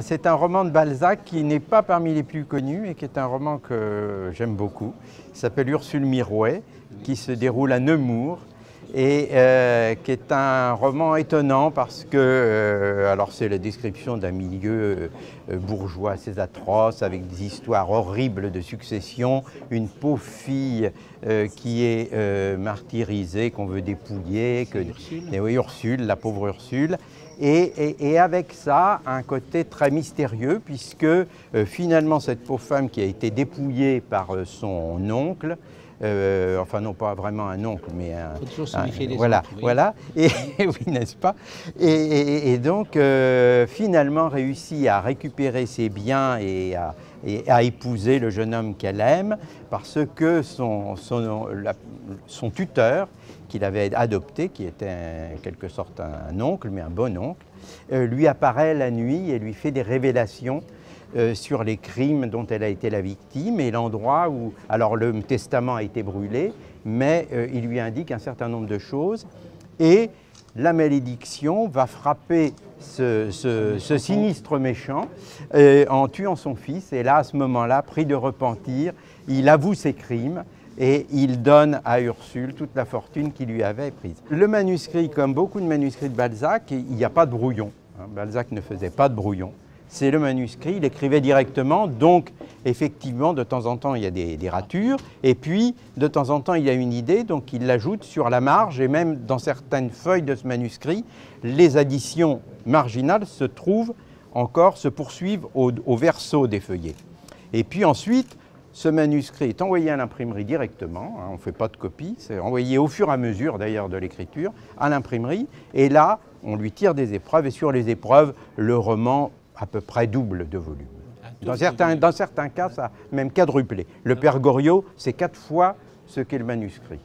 C'est un roman de Balzac qui n'est pas parmi les plus connus et qui est un roman que j'aime beaucoup. Il s'appelle Ursule Mirouet, qui se déroule à Nemours et qui est un roman étonnant parce que, alors c'est la description d'un milieu bourgeois assez atroce avec des histoires horribles de succession, une pauvre fille qui est martyrisée, qu'on veut dépouiller, oui, Ursule, la pauvre Ursule. Et avec ça, un côté très mystérieux, puisque finalement cette pauvre femme qui a été dépouillée par son oncle, enfin non pas vraiment un oncle, mais voilà, oncles, oui. Voilà, et oui, n'est-ce pas? Et donc finalement réussit à récupérer ses biens et à épouser le jeune homme qu'elle aime, parce que son tuteur, qu'il avait adopté, qui était en quelque sorte un oncle, mais un bon oncle, lui apparaît la nuit et lui fait des révélations sur les crimes dont elle a été la victime et l'endroit où... Alors le testament a été brûlé, mais il lui indique un certain nombre de choses et la malédiction va frapper ce sinistre méchant en tuant son fils. Et là, à ce moment-là, pris de repentir, il avoue ses crimes et il donne à Ursule toute la fortune qu'il lui avait prise. Le manuscrit, comme beaucoup de manuscrits de Balzac, il n'y a pas de brouillon. Balzac ne faisait pas de brouillon. C'est le manuscrit, il écrivait directement, donc effectivement, de temps en temps, il y a des ratures, et puis, de temps en temps, il y a une idée, donc il l'ajoute sur la marge, et même dans certaines feuilles de ce manuscrit, les additions marginales se poursuivent au verso des feuillets. Et puis ensuite, ce manuscrit est envoyé à l'imprimerie directement, on ne fait pas de copie, c'est envoyé au fur et à mesure d'ailleurs de l'écriture à l'imprimerie, et là, on lui tire des épreuves, et sur les épreuves, le roman à peu près double de volume. Dans certains cas, ça a même quadruplé. Le Père Goriot, c'est 4 fois ce qu'est le manuscrit.